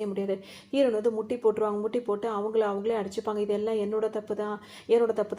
முடியாது. ஹீரோயின் வந்து முட்டி போட்டுருவாங்க. முட்டி போட்டு அவங்களே அடிச்சுப்பாங்க. "இது எல்லாம் என்னோட தப்பு தான்"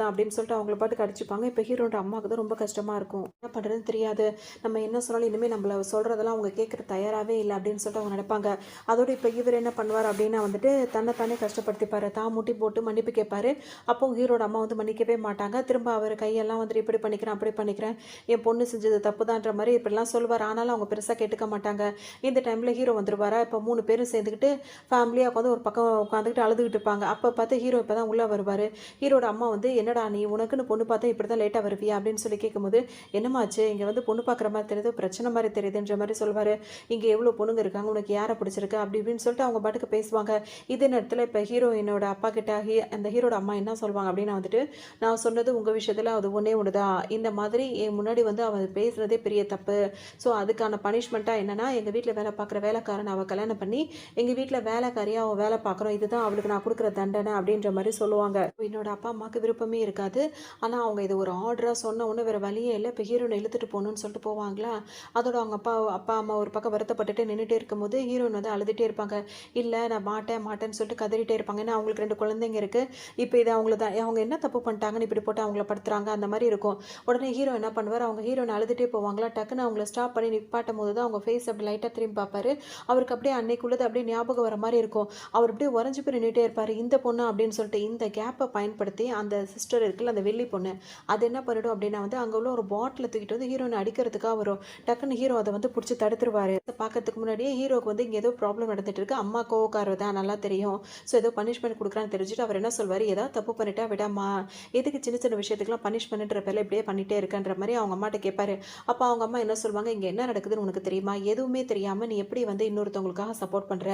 அப்படின்னு சொல்லிட்டு அவங்கள பாட்டுக்கு அடிச்சுப்பாங்க. இப்ப ஹீரோட அம்மாவுக்கு தான் ரொம்ப கஷ்டமா இருக்கும். என்ன பண்றதுன்னு தெரியாது. நம்ம என்ன சொன்னாலும் இனிமே நம்மள சொல்றதெல்லாம் அவங்க கேட்கற தயாராவே இல்ல அப்படின்னு சொல்லிட்டு அவங்க நெனைப்பாங்க. அதோட இப்ப இவரு என்ன பண்ணுவார் அப்படின்னா வந்துட்டு, தன்ன தானே கஷ்டப்படுத்திப்பாரு. தான் முட்டி போட்டு மன்னிப்பு கேட்பாரு. அப்போ ஹீரோட அம்மா வந்து மன்னிக்கவே மாட்டாங்க. திரும்ப அவர் கையெல்லாம் வந்துட்டு இப்படி பண்ணிக்கிறேன், அப்படி பண்ணிக்கிறேன். என் பொண்ணு செஞ்சது தப்புதான்ற மாரி இப்படிலாம் சொல்லுவாரு. ஆனாலும் அவங்க பெருசா கேட்டுக்க மாட்டாங்க. இந்த டைம்ல ஹீரோ வந்துருவாரா, இப்ப 3 பேரும் சேர்ந்துக்கிட்டு ஃபேமிலியா உட்காந்து ஒரு பக்கம் உட்காந்துக்கிட்டு அழுதுகிட்டு இருப்பாங்க. அப்ப பார்த்து ஹீரோ இப்பதான் உள்ள வருவாரு. ஹீரோட அம்மா வந்து, "என்னடா நீ உனக்குன்னு பொண்ணு பார்த்தா இப்படிதான் லேட்டா வருவியா?" அப்படின்னு சொல்லி கேட்கும்போது, "என்னம்மா ஆச்சு? இங்க வந்து பொண்ணு பார்க்குற மாரி தெரியுது, பிரச்சனை மாரி தெரியுதுன்ற" மாரி சொல்லுவாரு. "இங்க எவ்வளோ பொண்ணுங்க இருக்காங்க. உனக்கு யார பிடிச்சிருக்கு?" அப்படி இப்படின்னு சொல்லிட்டு அவங்க பாட்டுக்கு பேசுவாங்க. இதே நேரத்துல இப்ப ஹீரோயினோட அப்பா கிட்ட அந்த ஹீரோட அம்மா என்ன சொல்வாங்க அப்படின்னா வந்துட்டு, "நான் சொன்னது உங்க விஷயத்துல அது ஒண்ணே ஒண்ணுதான். இந்த மாதிரி என் முன்னாடி வந்து அவ பேசுனதே பெரிய தப்பு. ஸோ அதுக்கான பனிஷ்மெண்ட்டா என்னன்னா, எங்க வீட்ல வேலை பார்க்குற வேலைக்காரன அவ கல்யாணம் பண்ணி எங்க வீட்ல வேலைக்காரியா அவ வேலை பார்க்குறோம். இதுதான் அவளுக்கு நான் குடுக்குற தண்டனை அப்படின்ற மாரி சொல்லுவாங்க. என்னோட அப்பா, அம்மாவுக்கு விருப்பமே இருக்காது. ஆனா அவங்க இத ஒரு ஆர்டரா சொன்ன உடனே வேற வழியே இல்ல. இப்ப ஹீரோயின இழுத்துட்டு போணும்னு சொல்லிட்டு போவாங்களா, அதோட அவங்க அப்பா, அம்மா ஒரு பக்கம் வருத்தப்பட்டுட்டு நின்னுட்டே இருக்கும்போது, ஹீரோயின் வந்து அழுதுட்டே இருப்பாங்க. இல்ல நான் மாட்டேன்னு சொல்லிட்டு கதறிட்டே இருப்பாங்க. ஏன்னா அவங்களுக்கு 2 குழந்தைங்க இருக்கு. இப்ப இது அவங்க என்ன தப்பு பண்ணிட்டாங்கன்னு இப்படி போட்டு அவங்கள படுத்துறாங்க, அந்த மாரி இருக்கும். உடனே ஹீரோ என்ன பண்ணுவாரு, அவங்க ஹீரோயின் அழுதுட்டே போவாங்களா, டக்குன்னு அவங்கள ஸ்டாப் பண்ணி நிப்பாட்டும்போது தான் அவங்க ஃபேஸ் அப்படி லைட்டா திரும்பி பார்ப்பாரு. அவருக்கு அப்படியே அன்னைக்குள்ளது அப்படியே ஞாபகம் வர மாரி இருக்கும். அவர் அப்படியே உறைஞ்சு போய் நின்னுட்டே இருப்பாரு. இந்த பொண்ணு அப்படின்னு சொல்லிட்டு இந்த கேப்ப பயன்படுத்தி அந்த சிஸ்டர் இருக்குல்ல, அந்த வெள்ளி பொண்ணு. அது என்ன பண்ணிடும் அப்படின்னா வந்து, அங்க உள்ள ஒரு பாட்டில தூக்கிட்டு வந்து ஹீரோயின அடிக்கிறதுக்காக வரும். டக்குன்னு ஹீரோ அத வந்து புடிச்சு தடுத்துருவாரு. இத பார்க்கறதுக்கு முன்னாடியே ஹீரோக்கு வந்து இங்க ஏதோ ப்ராப்ளம் நடந்துட்டு இருக்கு. அம்மா கோவக்காரர் தான் நல்லா தெரியும். ஸோ ஏதோ பனிஷ்மென்ட் குடுக்குறான்னு தெரிஞ்சுட்டு அவர் என்ன சொல்வாரு, "ஏதாவது தப்பு பண்ணிட்டா விடம்மா. எதுக்கு சின்ன சின்ன விஷயத்துக்குலாம் பனிஷ்மென்ட்ன்ற பேர்ல இப்படியே பண்ணிட்டே இருக்கன்ற" மாரி அவங்க அம்மாட்ட கேட்பாரு. அப்ப அவங்க அம்மா என்ன சொல்வாங்க, "இங்க என்ன நடக்குதுன்னு உனக்கு தெரியுமா? எதுவுமே தெரியாம நீ எப்படி வந்து இன்னொருத்தவங்களுக்காக சப்போர்ட் பண்ற?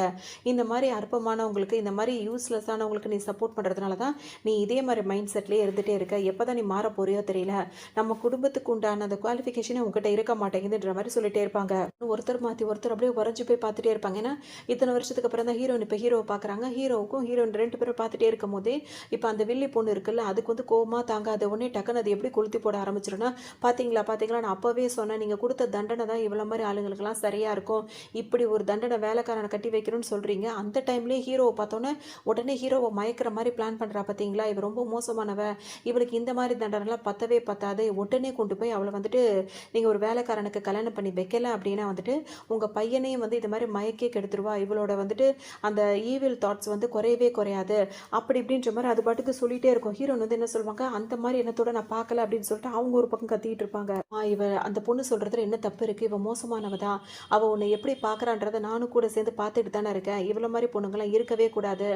இந்த மாரி அற்பமானவங்களுக்கு, இந்த மாரி யூஸ்லெஸ்ஸானவங்களுக்கு நீ சப்போர்ட் பண்றதுனால தான், நீ இதே மாரி மைண்ட் செட்லயே இருந்துட்டே இருக்க. எப்பதான் நீ மாற போறியோ தெரியல. நம்ம குடும்பத்துக்கு உண்டான அந்த குவாலிஃபிகேஷனே உன்கிட்ட இருக்க மாட்டேங்குதுன்ற மாரி சொல்லிட்டே இருப்பாங்க. ஒருத்தர் மாத்தி ஒருத்தர் அப்படியே உறைஞ்சு போய் பார்த்துட்டே இருப்பாங்க. ஏன்னா, இத்தன வருஷத்துக்கு அப்புறம் தான் ஹீரோயின் இப்ப ஹீரோவ பார்க்குறாங்க. ஹீரோவுக்கும் ஹீரோயின் 2 பேரும் பார்த்துட்டே இருக்கும்போதே, இப்ப அந்த வில்லி பொண்ணு இருக்குல்ல, அதுக்கு வந்து கோவமா தாங்காது. உடனே டக்குனு அது எப்படி கொளுத்தி போட ஆரம்பிச்சுரும்னா, "பாத்தீங்களா, நான் அப்பவே சொன்னேன். நீங்க குடுத்த தண்டனை தான் இவள மாரி ஆளுங்களுக்கெல்லாம் சரியா இருக்கும். இப்படி ஒரு தண்டனை வேலைக்காரன கட்டி வைக்கணும்னு சொல்றீங்க. அந்த டைம்லயே ஹீரோவ பார்த்தோன்னே, உடனே ஹீரோவ மயக்குற மாரி பிளான் பண்றா பார்த்தீங்களா? இவ ரொம்ப மோசமானவ. இவளுக்கு இந்த மாரி தண்டனைலாம் பத்தவே பத்தாது. உடனே கொண்டு போய் அவள வந்துட்டு நீங்க ஒரு வேலைக்காரனுக்கு கல்யாணம் பண்ணி வைக்கல அப்படின்னா வந்துட்டு, உங்க பையனையும் வந்து இது மாரி மயக்கி கெடுத்துருவா. இவளோட வந்துட்டு அந்த ஈவில் தாட்ஸ் வந்து குறையவே குறையாது. அப்படி இப்படின்ற மாரி அது பாட்டுக்கு சொல்லிட்டே இருக்கும். ஹீரோயின் வந்து என்ன சொல்லுவாங்க, அந்த மாரி எண்ணத்தோட நான் பார்க்கல அப்படின்னு சொல்லிட்டு அவங்க ஒரு பக்கம் கத்திட்டு இருப்பாங்க. இவ அந்த பொண்ணு சொல்றதுல என்ன தப்பு இருக்கு? இவ மோசமானவ தான். அவ உன்னை எப்படி பார்க்குறான்றத நானும் கூட சேர்ந்து பார்த்துட்டு தானே இருக்கேன். இவள மாரி பொண்ணுங்கலாம் இருக்கவே கூடாது.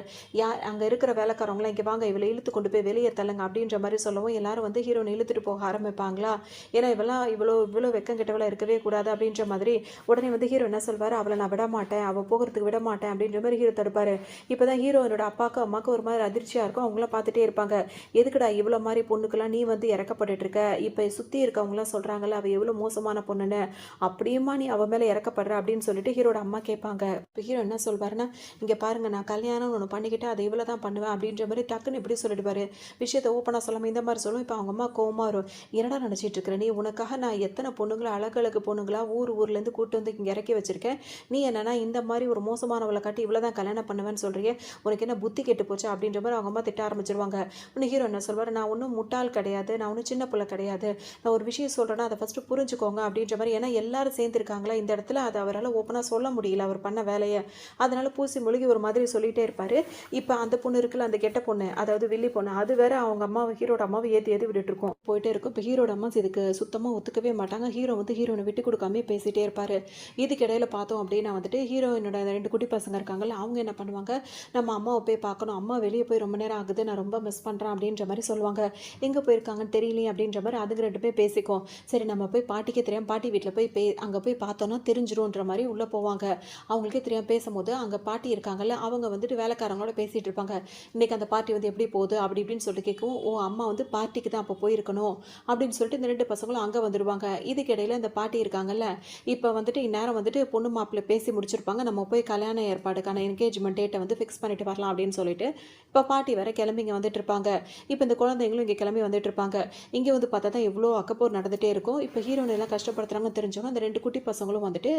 அங்க இருக்கிற வேலைக்காரவங்கலாம் இங்க வாங்க இவள இழுத்து கொண்டு போய் வெளிய தள்ளுங்க அப்படின்ற மாரி சொல்லவும் எல்லாரும் வந்து ஹீரோயின இழுத்துட்டு போக ஆரம்பிப்பாங்களா. ஏன்னா இவலாம் இவ்வளோ வெக்கம் கெட்டவளா இருக்கவே கூடாது அப்படின்ற மாதிரி உடனே வந்து ஹீரோ என்ன சொல்வாரு, அவள நான் விடமாட்டேன். அவ போகறதுக்கு விடமாட்டேன் அப்படின்ற மாரி ஹீரோ தடுப்பாரு. இப்பதான் ஹீரோயினோட அப்பாவுக்கும் அம்மாவுக்கும் ஒரு மாதிரி அதிர்ச்சியா இருக்கும். அவங்களாம் பார்த்துட்டே இருப்பாங்க. எதுக்குடா இவ்வளோ மாரி பொண்ணுக்கெல்லாம் நீ வந்து இறக்கப்பட்டுட்டு இருக்க? இப்ப சுத்தி இருக்கவங்கலாம் சொல்றாங்கல்ல அவ எவ்வளோ மோசமான பொண்ணுன்னு. அப்படியுமா நீ அவ மேல இறக்கப்படுற அப்படின்னு சொல்லிட்டு ஹீரோட அம்மா கேட்பாங்க. இப்ப ஹீரோ என்ன சொல்வாருன்னா, இங்க பாருங்க நான் கல்யாணம்னு ஒண்ணு பண்ணிக்கிட்டா அதை இவள தான் பண்ணுவேன் அப்படின்ற மாரி டக்குன்னு இப்படி சொல்லிடுவாரு. விஷயத்த ஓப்பனா சொல்லாம இந்த மாரி சொல்லும். இப்ப அவங்க அம்மா கோவமா வரும். என்னடா நினைச்சிட்டு இருக்கிற நீ? உனக்காக நான் எத்தனை பொண்ணுங்கள அழகழகு பொண்ணுங்களா ஊர்லேருந்து கூட்டு வந்து இங்க இறக்கி வச்சிருக்கேன். நீ என்னன்னா இந்த மாரி ஒரு மோசமானவள காட்டி இவள தான் கல்யாணம் பண்ணுவேன்னு சொல்றியே. உனக்கு என்ன புத்தி கெட்டு போச்சா? அப்படின்ற மாரி அவங்க அம்மா திட்ட ஆரம்பிச்சுருவாங்க. உடனே ஹீரோ என்ன சொல்வாரு, நான் ஒண்ணும் முட்டாள் கிடையாது. நான் ஒண்ணும் சின்ன புள்ள கிடையாது. நான் ஒரு விஷயம் சொல்றேன்னா அத ஃபர்ஸ்ட்டு புரிஞ்சுக்கோங்க அப்படின்ற மாரி. ஏன்னா எல்லாரும் சேர்ந்துருக்காங்களா இந்த இடத்துல அத அவரால ஓப்பனா சொல்ல முடியல அவர் பண்ண வேலைய. அதனால பூசி முழுகி ஒரு மாதிரி சொல்லிட்டே இருப்பாரு. இப்ப அந்த பொண்ணு இருக்குல்ல, அந்த கெட்ட பொண்ணு, அதாவது வில்லி பொண்ணு, அது வேற அவங்க அம்மாவ ஹீரோட அம்மாவ ஏத்தி ஏத்தி விட்டுட்டு இருக்கும். போயிட்டே இருக்கும். இப்ப ஹீரோட அம்மா இதுக்கு சுத்தமா ஒத்துக்கவே மாட்டாங்க. ஹீரோ வந்து ஹீரோயின விட்டு குடுக்காமயே பேசிட்டே இருப்பாரு. இதுக்கிடையில பார்த்தோம் அப்படின்னா வந்துட்டு, ஹீரோயினோட 2 குட்டி பசங்க இருக்காங்கல்ல, அவங்க என்ன பண்ணுவாங்க, நம்ம அம்மாவ போய் பார்க்கணும். அம்மா வெளிய போய் ரொம்ப நேரம் ஆகுது. நான் ரொம்ப மிஸ் பண்றேன் அப்படின்ற மாரி சொல்லுவாங்க. எங்க போயிருக்காங்கன்னு தெரியலையே அப்படின்ற மாரி அதுங்க 2 பேரும் பேசிக்கும். சரி நம்ம போய் பாட்டிக்கே தெரியாம பாட்டி வீட்ல போய் அங்க போய் பார்த்தோம்னா தெரிஞ்சிரும்ன்ற மாரி உள்ள போவாங்க. அவங்களுக்கே தெரியாம பேசும்போது, அங்க பாட்டி இருக்காங்கல்ல, அவங்க வந்துட்டு வேலைக்காரங்களோட பேசிட்டு இருப்பாங்க. இன்னைக்கு அந்த பார்ட்டி வந்து எப்படி போகுது? அப்படி இப்படின்னு சொல்லிட்டு கேட்கவும், ஓ! அம்மா வந்து பார்ட்டிக்கு தான் அப்ப போயிருக்கணும் அப்படின்னு சொல்லிட்டு இந்த 2 பசங்களும் அங்க வந்துருவாங்க. இதுக்கிடையில இந்த பாட்டி இருக்காங்கல்ல, இப்ப வந்துட்டு இந்நேரம் வந்துட்டு பொண்ணு மாப்பிள்ளை பேசி முடிச்சிருப்பாங்க. நம்ம போய் கல்யாண ஏற்பாடுக்கான என்கேஜ்மெண்ட் டேட்ட வந்து ஃபிக்ஸ் பண்ணிட்டு வரலாம் அப்படின்னு சொல்லிட்டு, இப்ப பாட்டி வேற கிளம்பி இங்க வந்துட்டு இருப்பாங்க. இப்ப இந்த குழந்தைங்களும் இங்க கிளம்பி வந்துட்டு இருப்பாங்க. இங்க வந்து பார்த்தா தான் எவ்வளோ அக்கப்போர் நடந்துட்டே இருக்கும். இப்ப ஹீரோயின் எல்லாம் கஷ்டப்படுத்துறாங்கன்னு தெரிஞ்சவங்க அந்த 2 குட்டி பசங்களும் வந்துட்டு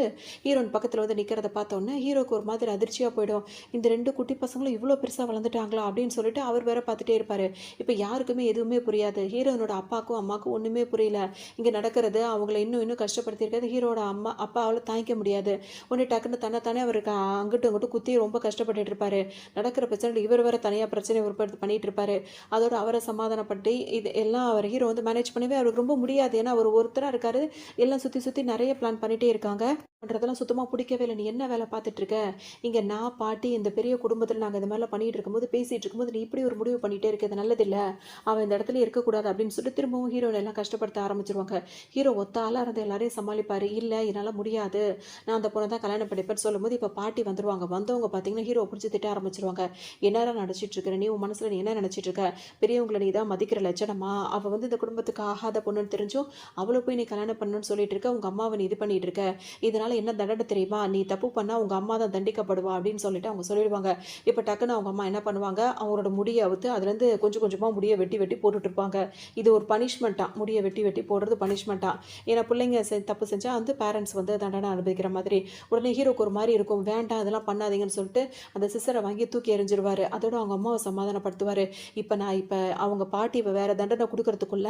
ஹீரோயின் பக்கத்துல வந்து நிக்கிறத பார்த்தோன்னே, ஹீரோக்கு ஒரு மாதிரி மாதிரி அதிர்ச்சியாக போயிடும். இந்த 2 குட்டி பசங்களும் இவ்வளோ பெருசாக வளர்ந்துட்டாங்களா அப்படின்னு சொல்லிட்டு அவர் வேற பார்த்துட்டே இருப்பாரு. இப்போ யாருக்குமே எதுவுமே புரியாது. ஹீரோயினோட அப்பாவுக்கும் அம்மாவுக்கும் ஒன்றுமே புரியல. இங்கே நடக்கிறது அவங்கள இன்னும் இன்னும் கஷ்டப்படுத்தியிருக்கிறது ஹீரோட அப்பாவால் தாங்கிக்க முடியாது. உடனே டக்குன்னு தன்னைத்தானே அவருக்கு அங்கிட்டும் அங்கிட்டும் குத்தி ரொம்ப கஷ்டப்பட்டுட்டு இருப்பாரு. நடக்கிற பிரச்சனை இவர் வேற தனியாக பிரச்சனை உற்பத்தி பண்ணிட்டு இருப்பாரு. அதோட அவரை சமாதானப்படுத்தி இது எல்லாம் அவர் ஹீரோ வந்து மேனேஜ் பண்ணவே அவருக்கு ரொம்ப முடியாது. ஏன்னா அவர் ஒருத்தராக இருக்காரு. எல்லாம் சுற்றி சுற்றி நிறைய பிளான் பண்ணிகிட்டே இருக்காங்க. பண்ணுறதெல்லாம் சுத்தமாக பிடிக்கவே இல்லை. நீ என்ன வேலை பார்த்துட்டு இருக்க? இங்கே நான் பாட்டி இந்த பெரிய குடும்பத்தில் நாங்கள் இந்த மாதிரிலாம் பண்ணிகிட்டு இருக்கும்போது பேசிகிட்டு இருக்கும்போது நீ இப்படி ஒரு முடிவு பண்ணிகிட்டே இருக்க, அது நல்லதில்லை. அவன் இந்த இடத்துல இருக்கக்கூடாது அப்படின்னு சொல்லிட்டு திரும்பவும் ஹீரோனை எல்லாம் கஷ்டப்படுத்த ஆரம்பிச்சிருவாங்க. ஹீரோ ஒத்த ஆளாக இருந்து எல்லாரையும் சமாளிப்பார். இல்லை என்னால் முடியாது, நான் அந்த பொண்ணை தான் கல்யாணம் பண்ணிப்பேன்னு சொல்லும்போது இப்போ பாட்டி வந்துருவாங்க. வந்தவங்க பார்த்தீங்கன்னா ஹீரோ பிடிச்சி திட்ட ஆரம்பிச்சிருவாங்க. என்னடா நினச்சிட்டு இருக்கிற நீ? உன் மனசில் நீ என்ன நினச்சிட்டு இருக்க? பெரியவங்களை நீ தான் மதிக்கிற லட்சணமா? அவள் வந்து இந்த குடும்பத்துக்கு ஆகாத பொண்ணுன்னு தெரிஞ்சும் அவளை போய் நீ கல்யாணம் பண்ணணும்னு சொல்லிட்டு இருக்க. உங்கள் அம்மாவை நீ இது பண்ணிட்டு இருக்க. இதனால என்ன தண்டனை தெரியுமா? நீ தப்பு பண்ணால் உங்கள் அம்மா தான் தண்டிக்கப்படுவா அப்படின்னு சொல்லிட்டு அவங்க சொல்லிடுவாங்க. இப்போ டக்குன்னு அவங்க அம்மா என்ன பண்ணுவாங்க, அவங்களோட முடியை அவுத்து அதுலேருந்து கொஞ்சம் கொஞ்சமாக முடியை வெட்டி வெட்டி போட்டுட்டு இருப்பாங்க. இது ஒரு பனிஷ்மெண்ட்டாக, முடியை வெட்டி வெட்டி போடுறது பனிஷ்மெண்ட்டாக. ஏன்னா பிள்ளைங்க தப்பு செஞ்சால் வந்து பேரண்ட்ஸ் வந்து தண்டனை அனுபவிக்கிற மாதிரி. உடனே ஹீரோக்கு ஒரு மாதிரி இருக்கும். வேண்டாம் இதெல்லாம் பண்ணாதீங்கன்னு சொல்லிட்டு அந்த சிசரை வாங்கி தூக்கி எறிஞ்சிருவார். அதோட அவங்க அம்மாவை சமாதானப்படுத்துவார். இப்போ அவங்க பாட்டி வேறு தண்டனை கொடுக்கறதுக்குள்ள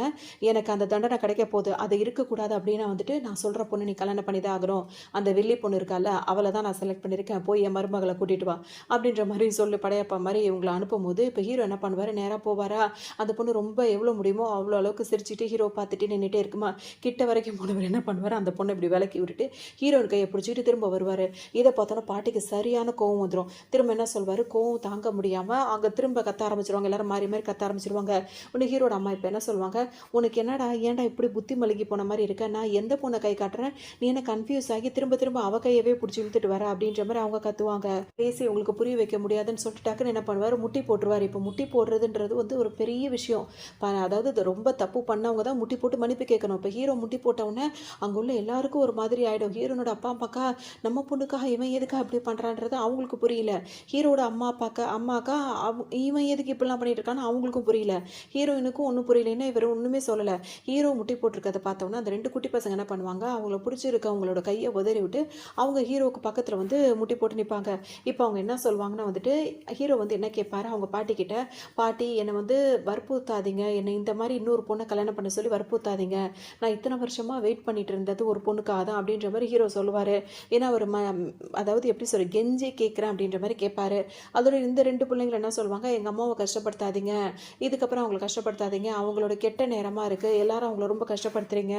எனக்கு அந்த தண்டனை கிடைக்க போகுது, அது இருக்கக்கூடாது அப்படின்னா வந்துட்டு நான் சொல்கிற பொண்ணு நீ கல்யாணம் பண்ணி தான் ஆகணும். அந்த வில்லி பொண்ணு இருக்கால அவளை தான் நான் செலக்ட் பண்ணியிருக்கேன், போய் என் மருமகளை கூட்டிகிட்டு வா அப்படின்ற மாதிரி சொல்லி படையப்பா மாதிரி இவங்களை அனுப்பும்போது இப்போ ஹீரோ என்ன பண்ணுவார், நேராக போவாரா. அந்த பொண்ணு ரொம்ப எவ்வளோ முடியுமோ அவ்வளோ அளவுக்கு சிரிச்சுட்டு ஹீரோ பார்த்துட்டு நின்றுட்டே இருக்குமா. கிட்ட வரைக்கும் போனவர் என்ன பண்ணுவார், அந்த பொண்ணை இப்படி விலக்கி விட்டுட்டு ஹீரோயின் கையை பிடிச்சிட்டு திரும்ப வருவார். இதை பார்த்தோன்னா பாட்டிக்கு சரியான கோவம் வந்துடும். திரும்ப என்ன சொல்வார், கோவம் தாங்க முடியாமல் அங்கே திரும்ப கத்த ஆரம்பிச்சிருவாங்க. எல்லாரும் மாறி மாறி கத்த ஆரம்பிச்சிருவாங்க. உடனே ஹீரோட அம்மா இப்போ என்ன சொல்லுவாங்க, உனக்கு என்னடா ஏன்டா இப்படி புத்தி மழுகி போன மாதிரி இருக்க, நான் எந்த பொண்ணை கை காட்டுறேன், நீ என்ன கன்ஃபியூஸ் ஆகி திரும்ப திரும்ப அவ கையவே பிடிச்சி இழுத்துட்டு வர அப்படின்ற மாதிரி அவங்க கத்துவாங்க. பேசி உங்களுக்கு புரிய வைக்க முடியாதுன்னு சொல்லிட்டு டக்குன்னு என்ன பண்ணுவார், முட்டி போட்டுருவார். இப்போ முட்டி போடுறதுன்றது வந்து ஒரு பெரிய விஷயம். அதாவது இது ரொம்ப தப்பு பண்ணவங்க தான் முட்டி போட்டு மன்னிப்பு கேட்கணும். இப்போ ஹீரோ முட்டி போட்டவுடனே அங்கே உள்ள எல்லாருக்கும் ஒரு மாதிரி ஆகிடும். ஹீரோனோட அப்பா அம்மாக்கா நம்ம பொண்ணுக்காக இவன் எதுக்காக இப்படி பண்ணுறான்றது அவங்களுக்கு புரியல. ஹீரோட அம்மாக்கா இவன் எதுக்கு இப்படிலாம் பண்ணிட்டு இருக்கான்னு அவங்களுக்கும் புரியல. ஹீரோயினுக்கும் ஒன்றும் புரியல. என்ன இவர் ஒன்றுமே சொல்லலை. ஹீரோ முட்டி போட்டிருக்கிறத பார்த்தோன்னா அந்த 2 குட்டி பசங்க என்ன பண்ணுவாங்க, அவங்கள பிடிச்சிருக்க அவங்களோட கையை உதறி விட்டு அவங்க ஹீரோவுக்கு பக்கத்தில் வந்து முட்டி போட்டு நிற்பாங்க. இப்போ அவங்க என்ன சொல்லுவாங்கன்னா வந்துட்டு ஹீரோ வந்து என்ன கேட்பாரு அவங்க பாட்டிக்கிட்ட, பாட்டி என்னை வந்து வற்புறுத்தாதீங்க, என்னை இந்த மாதிரி இன்னொரு பொண்ணை கல்யாணம் பண்ண சொல்லி வற்புறுத்தாதீங்க, நான் இத்தனை வருஷமாக வெயிட் பண்ணிட்டு இருந்தது ஒரு பொண்ணுக்காக தான் அப்படின்ற மாதிரி ஹீரோ சொல்லுவார். ஏன்னா அவர் அதாவது எப்படி சொல்ற கெஞ்சி கேட்குறேன் அப்படின்ற மாதிரி கேட்பாரு. அதோட இந்த 2 பிள்ளைங்களை என்ன சொல்லுவாங்க, எங்கள் அம்மாவை கஷ்டப்படுத்தாதீங்க, இதுக்கப்புறம் அவங்களை கஷ்டப்படுத்தாதீங்க, அவங்களோட கெட்ட நேரமாக இருக்குது, எல்லாரும் அவங்கள ரொம்ப கஷ்டப்படுத்துறீங்க,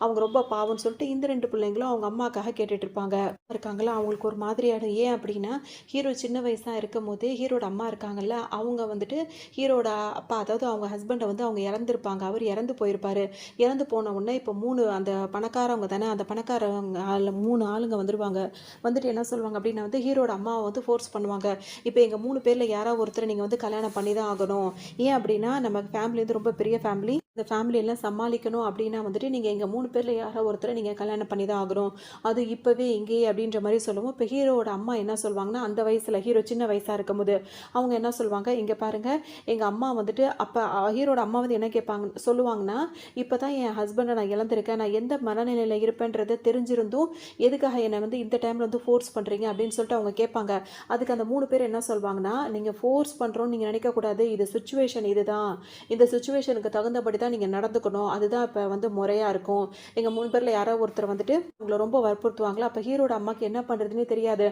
அவங்க ரொம்ப பாவம்னு சொல்லிட்டு இந்த 2 பிள்ளைங்களும் அவங்க அம்மாக்காக கேட்டுட்டு இருப்பாங்க. இருக்காங்களா அவங்களுக்கு ஒரு மாதிரியான. ஏன் அப்படின்னா ஹீரோ சின்ன வயசாக இருக்கும் போதே ஹீரோட அம்மா இருக்காங்கல்ல அவங்க வந்துட்டு ஹீரோட அப்பா அதாவது அவங்க ஹஸ்பண்டை வந்து அவங்க இறந்துருப்பாங்க. அவர் இறந்து போயிருப்பாரு. இறந்து போன உடனே இப்போ 3 அந்த பணக்காரவங்க தானே, அந்த பணக்காரவங்க 3 ஆளுங்க வந்துடுவாங்க. வந்துட்டு என்ன சொல்லுவாங்க அப்படின்னா வந்து ஹீரோட அம்மாவை வந்து ஃபோர்ஸ் பண்ணுவாங்க. இப்போ எங்கள் 3 பேரில் யாராவது ஒருத்தர் நீங்கள் வந்து கல்யாணம் பண்ணி தான் ஆகணும். ஏன் அப்படின்னா நம்ம ஃபேமிலி வந்து ரொம்ப பெரிய ஃபேமிலி, இந்த ஃபேமிலியெல்லாம் சமாளிக்கணும் அப்படின்னா வந்துட்டு நீங்கள் எங்கள் 3 பேரில் யாராவது ஒருத்தரை நீங்கள் கல்யாணம் பண்ணி தான் ஆகணும், அது இப்போவே இங்கேயே அப்படின்ற மாதிரி சொல்லுவோம். இப்போ ஹீரோட அம்மா என்ன சொல்லுவாங்கன்னா அந்த வயசில் ஹீரோ சின்ன வயசாக இருக்கும்போது அவங்க என்ன சொல்லுவாங்க, இங்கே பாருங்கள் எங்கள் அம்மா வந்துட்டு அப்போ ஹீரோட அம்மா வந்து என்ன கேட்பாங்க சொல்லுவாங்கன்னா, இப்போ தான் என் ஹஸ்பண்டை நான் இழந்திருக்கேன், நான் எந்த மனநிலையில் இருப்பேன்றதை தெரிஞ்சிருந்தும் எதுக்காக என்னை வந்து இந்த டைமில் வந்து ஃபோர்ஸ் பண்ணுறீங்க அப்படின்னு சொல்லிட்டு அவங்க கேட்பாங்க. அதுக்கு அந்த 3 பேர் என்ன சொல்லுவாங்கன்னா, நீங்கள் ஃபோர்ஸ் பண்ணுறோன்னு நீங்கள் நினைக்கக்கூடாது, இது சுச்சுவேஷன், இதுதான் இந்த சுச்சுவேஷனுக்கு தகுந்தபடி தான் நீங்கள் நடந்துக்கணும், அதுதான் இப்போ வந்து முறையாக இருக்கும். எங்கள் 3 பேரில் யாராவது ஒருத்தர் வந்துட்டு உங்களை ரொம்ப வற்புறுத்துவாங்களா. அப்போ ஹீரோட அம்மாவுக்கு என்ன பண்ணுறதுனே தெரியாது.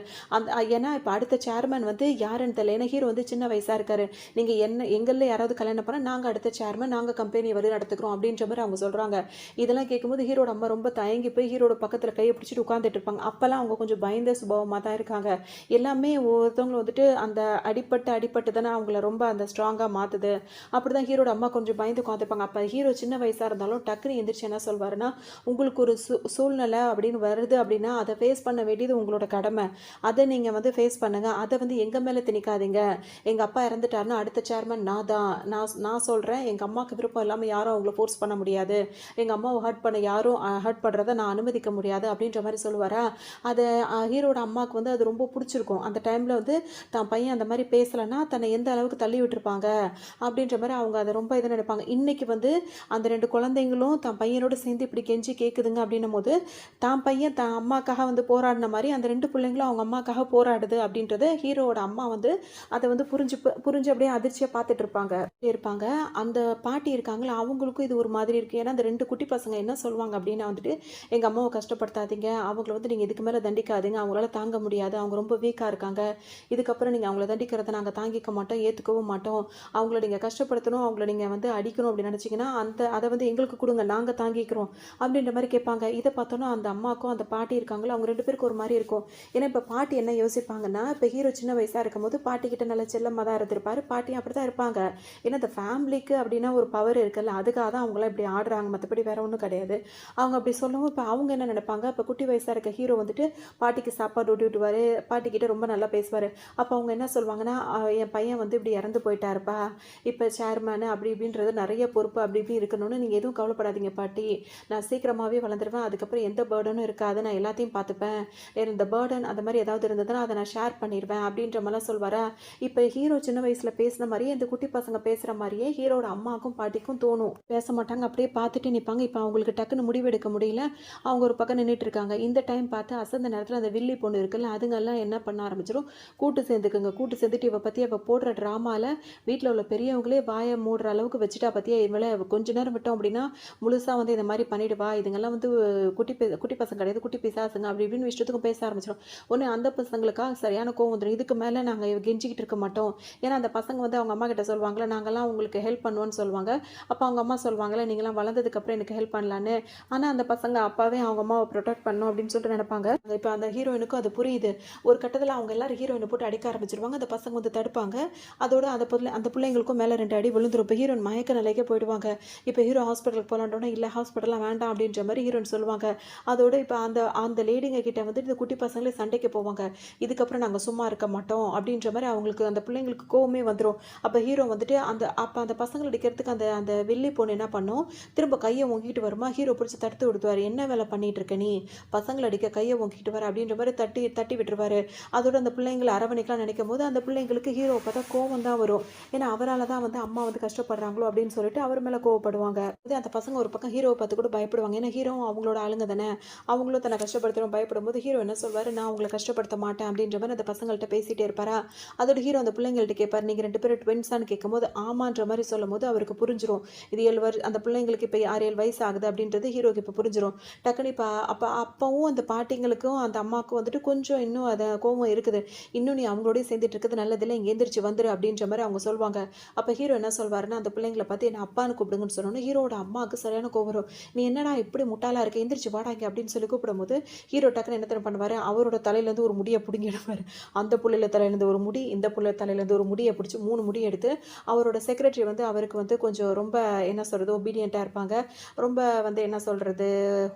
ஏன்னா இப்போ அடுத்த சேர்மன் வந்து யாருன்னு தெரியல. ஏன்னா ஹீரோ வந்து சின்ன வயசாக இருக்காரு. நீங்கள் என்ன எங்களில் யாராவது கல்யாணம் பண்ணால் நாங்கள் அடுத்த சேர்மன், நாங்கள் கம்பெனியை வந்து நடத்துக்கிறோம் அப்படின்ற மாதிரி அவங்க சொல்கிறாங்க. இதெல்லாம் கேட்கும்போது ஹீரோட அம்மா ரொம்ப தயங்கி போய் ஹீரோட பக்கத்தில் கையை பிடிச்சிட்டு உட்காந்துட்டு இருப்பாங்க. அப்போல்லாம் அவங்க கொஞ்சம் பயந்த சுபாவமாக தான் இருக்காங்க. எல்லாமே ஒருத்தவங்களும் வந்துட்டு அந்த அடிப்பட்டு தானே அவங்கள ரொம்ப அந்த ஸ்ட்ராங்காக மாற்றுது. அப்படி தான் ஹீரோட அம்மா கொஞ்சம் பயந்து உட்காந்துருப்பாங்க. அப்போ ஹீரோ சின்ன வயசாக இருந்தாலும் டக்குன்னு எந்திரிச்சு என்ன சொல்வாருன்னா, உங்களுக்கு ஒரு சூழ்நிலை அப்படின்னு வருது அப்படின்னா அதை ஃபேஸ் பண்ண வேண்டியது உங்களோட கடமை, அதை நீங்கள் வந்து ஃபேஸ் பண்ணுங்கள், அதை வந்து எங்கள் மேலே திணிக்காதீங்க. எங்கள் அப்பா இறந்துட்டாருன்னா அடுத்த சேர்மன் நான் தான், நான் சொல்கிறேன், எங்கள் அம்மாவுக்கு விருப்பம் இல்லாமல் யாரும் அவங்கள ஃபோர்ஸ் பண்ண முடியாது, எங்கள் அம்மாவை ஹர்ட் பண்ண யாரும் ஹர்ட் பண்ணுறதை நான் அனுமதிக்க முடியாது அப்படின்ற மாதிரி சொல்லுவாரா. அதை ஹீரோட அம்மாவுக்கு வந்து அது ரொம்ப பிடிச்சிருக்கும். அந்த டைமில் வந்து தான் பையன் அந்த மாதிரி பேசலைன்னா தன்னை எந்த அளவுக்கு தள்ளி விட்டுருப்பாங்க அப்படின்ற மாதிரி அவங்க அதை ரொம்ப இதை நினைப்பாங்க. இன்றைக்கி வந்து அந்த 2 குழந்தைங்களும் தன் பையனோட சேர்ந்து இப்படி கெஞ்சி கேட்குதுங்க அப்படின்னும்போது, தான் பையன் தான் அம்மாக்காக வந்து போராடின மாரி அந்த 2 பிள்ளைங்களும் அவங்க அம்மாக்காக போராடுது அப்படின்றத ஹீரோவோட அம்மா வந்து அத வந்து புரிஞ்சு அப்படியே அதிர்ச்சியா பார்த்துட்டு இருப்பாங்க. அந்த பாட்டி இருக்காங்கல்ல, அவங்களுக்கும் இது ஒரு மாதிரி இருக்கு. ஏன்னா அந்த 2 குட்டி பசங்க என்ன சொல்லுவாங்க அப்படின்னா வந்துட்டு, "எங்க அம்மாவ கஷ்டப்படுத்தாதீங்க. அவங்கள வந்து நீங்க இதுக்கு மேல தண்டிக்காதீங்க. அவங்களால தாங்க முடியாது. அவங்க ரொம்ப வீக்கா இருக்காங்க. இதுக்கப்புறம் நீங்க அவங்கள தண்டிக்கிறத நாங்க தாங்கிக்க மாட்டோம். ஏத்துக்கவும் மாட்டோம். அவங்கள நீங்க கஷ்டப்படுத்தணும், அவங்கள நீங்க வந்து அடிக்கணும் அப்படின்னு நினைச்சீங்கன்னா, அத வந்து எங்களுக்கு குடுங்க. நாங்க தாங்கிக்கிறோம்." அப்படின்ற மாரி கேட்பாங்க. இத பார்த்தோன்னா அந்த அம்மாக்கும், அந்த பாட்டி இருக்காங்கல்ல, அவங்க 2 பேருக்கும் ஒரு மாரி இருக்கும். ஏன்னா இப்ப பாட்டி என்ன யோசிப்பாங்கன்னா, இப்ப ஹீரோ சின்ன வயசா இருக்கும்போது பாட்டி கிட்ட நல்ல செல்லமா தான் இருந்திருப்பாரு. பாட்டியும் அப்படித்தான் இருப்பாங்க. ஏன்னா இந்த ஃபேமிலிக்கு அப்படின்னா ஒரு பவர் இருக்குல்ல, அதுக்காக தான் அவங்கலாம் இப்படி ஆடுறாங்க. மத்தபடி வேற ஒண்ணும் கிடையாது. அவங்க அப்படி சொல்லவும் இப்ப அவங்க என்ன நினைப்பாங்க, இப்ப குட்டி வயசா இருக்க ஹீரோ வந்துட்டு பாட்டிக்கு சாப்பாடு ஊட்டி விட்டுவாரு. பாட்டிக்கிட்ட ரொம்ப நல்லா பேசுவாரு. அப்ப அவங்க என்ன சொல்வாங்கன்னா, என் பையன் வந்து இப்படி இறந்து போயிட்டாருப்பா. இப்ப சேர்மேனு அப்படி இப்படின்றது நெறைய பொறுப்பு அப்படி இப்படி இருக்கணும்னு நீங்க எதுவும் கவலைப்படாதீங்க பாட்டி. நான் சீக்கிரமாவே வளர்ந்துருவேன். அதுக்கப்புறம் எந்த பர்டனும் இருக்காது. நான் எல்லாத்தையும் பார்த்துப்பேன். இந்த பர்டன் அந்த மாரி ஏதாவது இருந்ததுன்னா, அத நான் ஷேர் பண்ணிருவேன் அப்படின்ற மாரிலாம் சொல்வாரா. இப்ப ஹீரோ சின்ன வயசுல பேசின மாரியே இந்த குட்டி பசங்க பேசுற மாரியே ஹீரோட அம்மாக்கும், பாட்டிக்கும் தோணும். பேச மாட்டாங்க. அப்படியே பார்த்துட்டே நிப்பாங்க. இப்ப அவங்களுக்கு டக்குன்னு முடிவெடுக்க முடியல. அவங்க ஒரு பக்கம் நின்னுட்டு இருக்காங்க. இந்த டைம் பார்த்து அசந்த நேரத்துல அந்த வில்லி பொண்ணு இருக்குல்ல, அதுங்கலாம் என்ன பண்ண ஆரம்பிச்சிரும், கூட்டு சேர்ந்துக்குங்க. கூட்டு சேர்ந்துட்டு இவ பத்தி அவ போடுற ட்ராமால வீட்ல உள்ள பெரியவங்களே வாய மூடுற அளவுக்கு வச்சுட்டா பாத்தியா, இவள கொஞ்ச நேரம் விட்டோம் அப்படின்னா, முழுசா வந்து இந்த மாரி பண்ணிடுவா. இதுங்கலாம் வந்து குட்டி பசங்க கிடையாது. குட்டி பிசாசுங்க அப்படி இப்படின்னு இஷ்டத்துக்கும் பேச ஆரம்பிச்சிரும். உடனே அந்த பசங்களுக்கா சரியான கோவம் வந்துரும். இதுக்கு மேல நாங்க கெஞ்சிக்கிட்டு இருக்க மாட்டோம். ஏன்னா அந்த பசங்க வந்து அவங்க அம்மா கிட்ட சொல்லுவாங்கல்ல, நாங்கலாம் உங்களுக்கு ஹெல்ப் பண்ணுவோம்னு சொல்லுவாங்க. அப்ப அவங்க அம்மா சொல்லுவாங்கல்ல, நீங்கலாம் வளர்ந்ததுக்கு அப்புறம் எனக்கு ஹெல்ப் பண்ணலான்னு. ஆனா அந்த பசங்க அப்பாவே அவங்க அம்மாவ புரொடெக்ட் பண்ணணும் அப்படின்னு சொல்லிட்டு நினைப்பாங்க. இப்ப அந்த ஹீரோயினுக்கும் அது புரியுது. ஒரு கட்டத்துல அவங்க எல்லாரும் ஹீரோயின போட்டு அடிக்க ஆரம்பிச்சுருவாங்க. அந்த பசங்க வந்து தடுப்பாங்க. அதோட அந்த பிள்ளைங்களுக்கும் மேல 2 அடி விழுந்துரும். இப்ப ஹீரோயின் மயக்க நிலைக்கே போயிடுவாங்க. இப்ப ஹீரோ ஹாஸ்பிட்டலுக்கு போலான்டோனே, இல்ல ஹாஸ்பிட்டல்லாம் வேண்டாம் அப்படின்ற மாரி ஹீரோயின் சொல்லுவாங்க. அதோட இப்ப அந்த அந்த லேடிங்க கிட்ட வந்துட்டு இந்த குட்டி பசங்களே சண்டைக்கு போவாங்க. இதுக்கப்புறம் நாங்க சும்மா இருக்க மாட்டோம் அப்படின்ற மாரி அவங்களுக்கு அந்த பிள்ளைங்களுக்கு கோவமே வந்துரும். அப்ப ஹீரோ வந்துட்டு அந்த பசங்கள அடிக்கிறதுக்கு அந்த அந்த வில்லி பொண்ணு என்ன பண்ணும், திரும்ப கைய ஓங்கிட்டு வருமா, ஹீரோ பிடிச்சு தடுத்து விடுவாரு. "என்ன வேலை பண்ணிட்டு இருக்க நீ? பசங்கள அடிக்க கைய ஓங்கிட்டு வர" அப்படின்ற மாரி தட்டி தட்டி விட்டுருவாரு. அதோட அந்த பிள்ளைங்கள அரவணைக்கலாம் நினைக்கும்போது, அந்த பிள்ளைங்களுக்கு ஹீரோவ பார்த்தா கோவம் தான் வரும். ஏன்னா அவரால தான் வந்து அம்மா வந்து கஷ்டப்படுறாங்களோ அப்படின்னு சொல்லிட்டு அவர் மேல கோவப்படுவாங்க. அதே அந்த பசங்க ஒரு பக்கம் ஹீரோவ பார்த்து கூட பயப்படுவாங்க. ஏன்னா ஹீரோவும் அவங்களோட ஆளுங்க தானே. அவங்களும் தன்னை கஷ்டப்படுத்துறோம் பயப்படும்போது ஹீரோ என்ன சொல்வாரு, "நான் உங்கள கஷ்டப்படுத்த மாட்டேன்" அப்படின்ற மாரி அந்த பசங்கள்ட்ட பேசிட்டே இருப்பாரா. அதோட ஹீரோ அந்த பிள்ளைங்கள்ட்ட கேட்பாரு, "நீங்க 2 பேரும் ட்வின்ஸான்னு?" கேட்கும்போது ஆமான்ற மாரி சொல்லும்போது அவருக்கு புரிஞ்சிரும். இது 7 அந்த பிள்ளைங்களுக்கு இப்ப 6, 7 வயசு ஆகுது அப்படின்றது ஹீரோக்கு இப்ப புரிஞ்சிரும். டக்குனு இப்ப அப்பவும் அந்த பாட்டிங்களுக்கும் அந்த அம்மாவுக்கும் வந்துட்டு கொஞ்சம் இன்னும் அத கோவம் இருக்குது. "இன்னும் நீ அவங்களோடயே சேர்ந்துட்டு இருக்கிறது நல்லதில்ல. இங்க எந்திரிச்சு வந்துரு" அப்படின்ற மாரி அவங்க சொல்வாங்க. அப்ப ஹீரோ என்ன சொல்வாருன்னா, அந்த பிள்ளைங்கள பார்த்து என்ன அப்பான்னு கூப்பிடுங்கன்னு சொன்னோனே, ஹீரோவோட அம்மாவுக்கு சரியான கோவம் வரும். "நீ என்னடா இப்படி முட்டாளா இருக்க? எந்திரிச்சு வாடா இங்க" அப்படின்னு சொல்லி கூப்பிடும்போது, ஹீரோ டக்குனு என்ன தெரியுமா பண்ணுவாரு, அவரோட தலையிலேருந்து ஒரு முடிய புடுங்கி எடுப்பாரு. அந்த புள்ளையில தலையிலேருந்து ஒரு முடி, இந்த புள்ள தலையிலேருந்து ஒரு முடிய பிடிச்சு 3 முடி எடுத்து, அவரோட செக்ரட்டரி வந்து அவருக்கு வந்து கொஞ்சம் ரொம்ப என்ன சொல்றது, ஒபீடியன்ட்டா இருப்பாங்க. ரொம்ப வந்து என்ன சொல்றது,